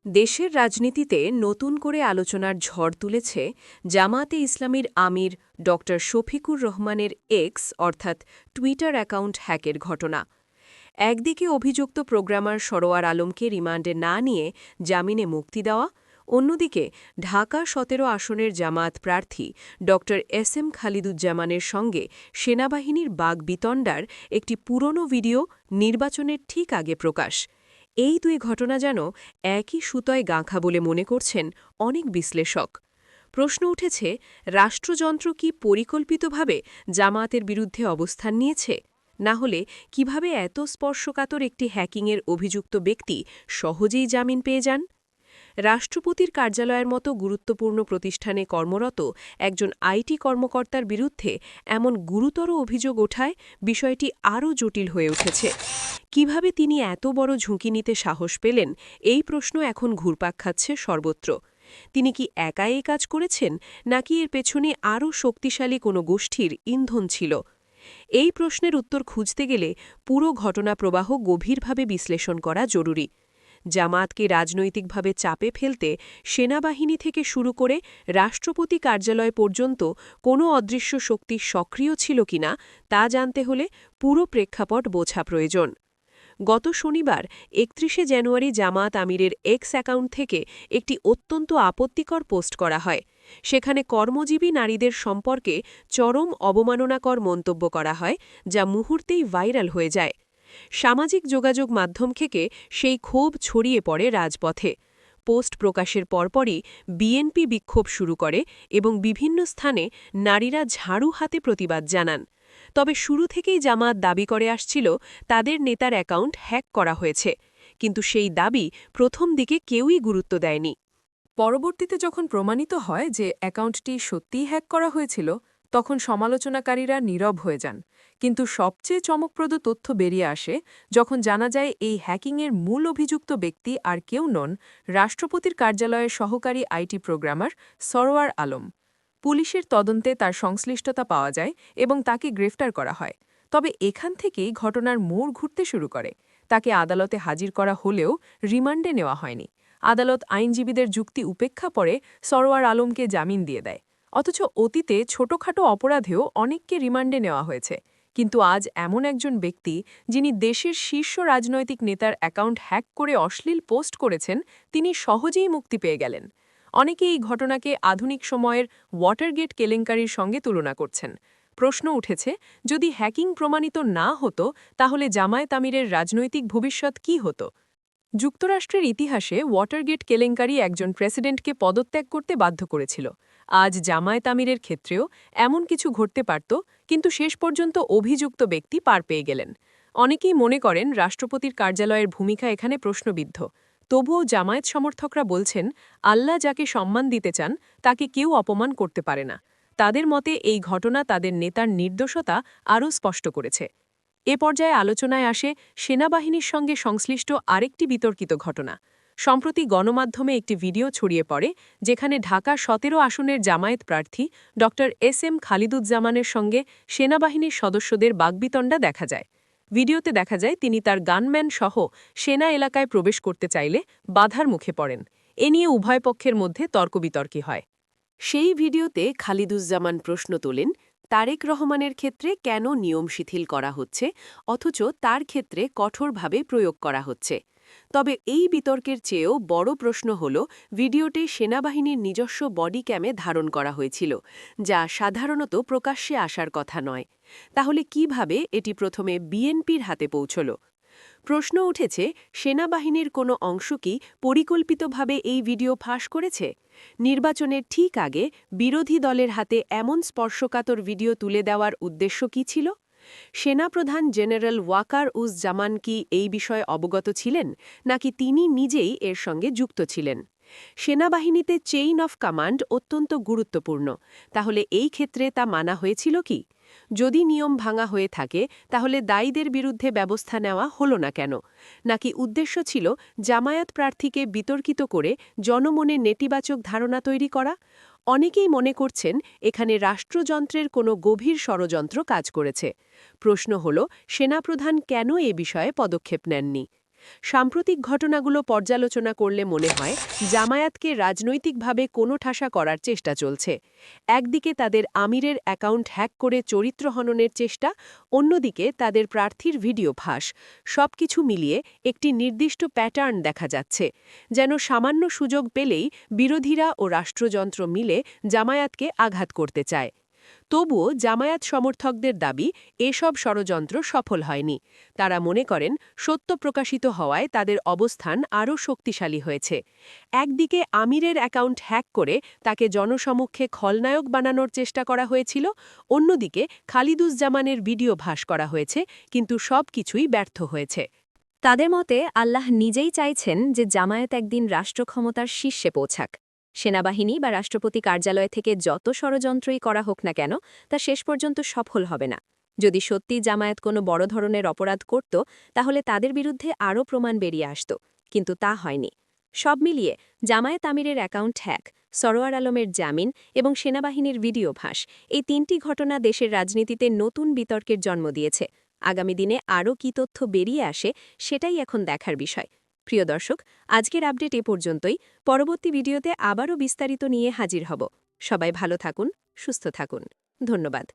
দেশের রাজনীতিতে নতুন করে আলোচনার ঝড় তুলেছে জামায়াতে ইসলামীর আমির ড শফিকুর রহমানের এক্স অর্থাৎ টুইটার অ্যাকাউন্ট হ্যাকের ঘটনা। একদিকে অভিযুক্ত প্রোগ্রামার সরোয়ার আলমকে রিমান্ডে না নিয়ে জামিনে মুক্তি দেওয়া, অন্যদিকে ঢাকা ১৭ আসনের জামায়াত প্রার্থী ড এস এম খালিদুজ্জামানের সঙ্গে সেনাবাহিনীর বাগবিতণ্ডার একটি পুরনো ভিডিও নির্বাচনের ঠিক আগে প্রকাশ। এই দুই ঘটনা যেন একই সুতোয় গাঁথা বলে মনে করছেন অনেক বিশ্লেষক। প্রশ্ন উঠেছে, রাষ্ট্রযন্ত্র কি পরিকল্পিতভাবে জামায়াতের বিরুদ্ধে অবস্থান নিয়েছে? না হলে কিভাবে এত স্পর্শকাতর একটি হ্যাকিংয়ের অভিযুক্ত ব্যক্তি সহজেই জামিন পেয়ে যান? রাষ্ট্রপতির কার্যালয়ের মতো গুরুত্বপূর্ণ প্রতিষ্ঠানে কর্মরত একজন আইটি কর্মকর্তার বিরুদ্ধে এমন গুরুতর অভিযোগ ওঠায় বিষয়টি আরও জটিল হয়ে উঠেছে। কিভাবে তিনি এত বড় ঝুঁকি নিতে সাহস পেলেন, এই প্রশ্ন এখন ঘুরপাক খাচ্ছে সর্বত্র। তিনি কি একাই এই কাজ করেছেন, নাকি এর পেছনে আরও শক্তিশালী কোনো গোষ্ঠীর ইন্ধন ছিল? এই প্রশ্নের উত্তর খুঁজতে গেলে পুরো ঘটনা প্রবাহ গভীরভাবে বিশ্লেষণ করা জরুরি। জামায়াতকে রাজনৈতিকভাবে চাপে ফেলতে সেনাবাহিনী থেকে শুরু করে রাষ্ট্রপতি কার্যালয় পর্যন্ত কোনো অদৃশ্য শক্তি সক্রিয় ছিল কিনা তা জানতে হলে পুরো প্রেক্ষাপট বোঝা প্রয়োজন। গত শনিবার ৩১ জানুয়ারি জামায়াত আমিরের এক্স অ্যাকাউন্ট থেকে একটি অত্যন্ত আপত্তিকর পোস্ট করা হয়। সেখানে কর্মজীবী নারীদের সম্পর্কে চরম অবমাননাকর মন্তব্য করা হয়, যা মুহূর্তেই ভাইরাল হয়ে যায়। সামাজিক যোগাযোগ মাধ্যম থেকে সেই ক্ষোভ ছড়িয়ে পড়ে রাজপথে। পোস্ট প্রকাশের পরপরই বিএনপি বিক্ষোভ শুরু করে এবং বিভিন্ন স্থানে নারীরা ঝাড়ু হাতে প্রতিবাদ জানান। তবে শুরু থেকেই জামায়াত দাবি করে আসছিল তাদের নেতার অ্যাকাউন্ট হ্যাক করা হয়েছে, কিন্তু সেই দাবি প্রথম দিকে কেউই গুরুত্ব দেয়নি। পরবর্তীতে যখন প্রমাণিত হয় যে অ্যাকাউন্টটি সত্যিই হ্যাক করা হয়েছিল, তখন সমালোচনাকারীরা নীরব হয়ে যান। কিন্তু সবচেয়ে চমকপ্রদ তথ্য বেরিয়ে আসে যখন জানা যায় এই হ্যাকিংয়ের মূল অভিযুক্ত ব্যক্তি আর কেউ নন, রাষ্ট্রপতির কার্যালয়ের সহকারী আইটি প্রোগ্রামার সরোয়ার আলম। পুলিশের তদন্তে তার সংশ্লিষ্টতা পাওয়া যায় এবং তাকে গ্রেফতার করা হয়। তবে এখান থেকেই ঘটনার মোড় ঘুরতে শুরু করে। তাকে আদালতে হাজির করা হলেও রিমান্ডে নেওয়া হয়নি। আদালত আইনজীবীদের যুক্তি উপেক্ষা করে সরোয়ার আলমকে জামিন দিয়ে দেয়। অথচ অতীতে ছোটখাটো অপরাধেও অনেককে রিমান্ডে নেওয়া হয়েছে। কিন্তু আজ এমন একজন ব্যক্তি, যিনি দেশের শীর্ষ রাজনৈতিক নেতার অ্যাকাউন্ট হ্যাক করে অশ্লীল পোস্ট করেছেন, তিনি সহজেই মুক্তি পেয়ে গেলেন। অনেকে এই ঘটনাকে আধুনিক সময়ের ওয়াটারগেট কেলেঙ্কারির সঙ্গে তুলনা করছেন। প্রশ্ন উঠেছে, যদি হ্যাকিং প্রমাণিত না হতো, তাহলে জামায়াত আমিরের রাজনৈতিক ভবিষ্যৎ কী হতো? যুক্তরাষ্ট্রের ইতিহাসে ওয়াটারগেট কেলেঙ্কারি একজন প্রেসিডেন্টকে পদত্যাগ করতে বাধ্য করেছিল। আজ জামায়াত আমিরের ক্ষেত্রেও এমন কিছু ঘটতে পারত, কিন্তু শেষ পর্যন্ত অভিযুক্ত ব্যক্তি পার পেয়ে গেলেন। অনেকেই মনে করেন রাষ্ট্রপতির কার্যালয়ের ভূমিকা এখানে প্রশ্নবিদ্ধ। তবুও জামায়াত সমর্থকরা বলছেন, আল্লাহ যাকে সম্মান দিতে চান তাকে কেউ অপমান করতে পারে না। তাদের মতে এই ঘটনা তাদের নেতার নির্দোষতা আরও স্পষ্ট করেছে। এ পর্যায়ে আলোচনায় আসে সেনাবাহিনীর সঙ্গে সংশ্লিষ্ট আরেকটি বিতর্কিত ঘটনা। সম্প্রতি গণমাধ্যমে একটি ভিডিও ছড়িয়ে পড়ে, যেখানে ঢাকা ১৭ আসনের জামায়াত প্রার্থী ড এস এম খালিদুজ্জামানের সঙ্গে সেনাবাহিনীর সদস্যদের বাগবিতণ্ডা দেখা যায়। ভিডিওতে দেখা যায় তিনি তার গানম্যান সহ সেনা এলাকায় প্রবেশ করতে চাইলে বাধার মুখে পড়েন। এ নিয়ে উভয় পক্ষের মধ্যে তর্কবিতর্কি হয়। সেই ভিডিওতে খালিদুজ্জামান প্রশ্ন তোলেন, তারেক রহমানের ক্ষেত্রে কেন নিয়ম শিথিল করা হচ্ছে, অথচ তার ক্ষেত্রে কঠোরভাবে প্রয়োগ করা হচ্ছে। তবে এই বিতর্কের চেয়েও বড় প্রশ্ন হল, ভিডিওটি সেনাবাহিনীর নিজস্ব বডি ক্যামে ধারণ করা হয়েছিল, যা সাধারণত প্রকাশ্যে আসার কথা নয়। তাহলে কিভাবে এটি প্রথমে বিএনপির হাতে পৌঁছল? প্রশ্ন উঠেছে, সেনাবাহিনীর কোনো অংশ কি পরিকল্পিতভাবে এই ভিডিও ফাঁস করেছে? নির্বাচনের ঠিক আগে বিরোধী দলের হাতে এমন স্পর্শকাতর ভিডিও তুলে দেওয়ার উদ্দেশ্য কী ছিল? সেনাপ্রধান জেনারেল ওয়াকার উজ জামান কি এই বিষয়ে অবগত ছিলেন, নাকি তিনি নিজেই এর সঙ্গে যুক্ত ছিলেন? সেনাবাহিনীতে চেইন অফ কমান্ড অত্যন্ত গুরুত্বপূর্ণ। তাহলে এই ক্ষেত্রে তা মানা হয়েছিল কি? যদি নিয়ম ভাঙা হয়ে থাকে, তাহলে দায়ীদের বিরুদ্ধে ব্যবস্থা নেওয়া হলো না কেন? নাকি উদ্দেশ্য ছিল জামায়াত প্রার্থীকে বিতর্কিত করে জনমনে নেতিবাচক ধারণা তৈরি করা? অনেকেই মনে করছেন এখানে রাষ্ট্রযন্ত্রের কোনো গভীর ষড়যন্ত্র কাজ করেছে। প্রশ্ন হল, সেনাপ্রধান কেন এ বিষয়ে পদক্ষেপ নেননি? সাম্প্রতিক ঘটনাগুলো পর্যালোচনা করলে মনে হয় জামায়াতকে রাজনৈতিকভাবে কোণঠাসা করার চেষ্টা চলছে। একদিকে তাদের আমিরের অ্যাকাউন্ট হ্যাক করে চরিত্র হননের চেষ্টা, অন্যদিকে তাদের প্রার্থীর ভিডিও ফাঁস। সবকিছু মিলিয়ে একটি নির্দিষ্ট প্যাটার্ন দেখা যাচ্ছে, যেন সামান্য সুযোগ পেলেই বিরোধীরা ও রাষ্ট্রযন্ত্র মিলে জামায়াতকে আঘাত করতে চায়। তবুও জামায়াত সমর্থকদের দাবি এসব ষড়যন্ত্র সফল হয়নি। তারা মনে করেন সত্য প্রকাশিত হওয়ায় তাদের অবস্থান আরও শক্তিশালী হয়েছে। একদিকে আমিরের অ্যাকাউন্ট হ্যাক করে তাকে জনসমক্ষে খলনায়ক বানানোর চেষ্টা করা হয়েছিল, অন্যদিকে খালিদুজ্জামানের ভিডিও ফাঁস করা হয়েছে, কিন্তু সব কিছুই ব্যর্থ হয়েছে। তাদের মতে আল্লাহ নিজেই চাইছেন যে জামায়াত একদিন রাষ্ট্রক্ষমতার শীর্ষে পৌঁছাক। সেনাবাহিনী বা রাষ্ট্রপতি কার্যালয় থেকে যত ষড়যন্ত্রই করা হোক না কেন, তা শেষ পর্যন্ত সফল হবে না। যদি সত্যি জামায়াত কোনো বড় ধরনের অপরাধ করত, তাহলে তাদের বিরুদ্ধে আরও প্রমাণ বেরিয়ে আসত, কিন্তু তা হয়নি। সব মিলিয়ে জামায়াত আমিরের অ্যাকাউন্ট হ্যাক, সরোয়ার আলমের জামিন এবং সেনাবাহিনীর ভিডিও ফাঁস, এই তিনটি ঘটনা দেশের রাজনীতিতে নতুন বিতর্কের জন্ম দিয়েছে। আগামী দিনে আরও কী তথ্য বেরিয়ে আসে, সেটাই এখন দেখার বিষয়। প্রিয় দর্শক, আজকের আপডেট এ পর্যন্তই। পরবর্তী ভিডিওতে আবারও বিস্তারিত নিয়ে হাজির হব। সবাই ভালো থাকুন, সুস্থ থাকুন। ধন্যবাদ।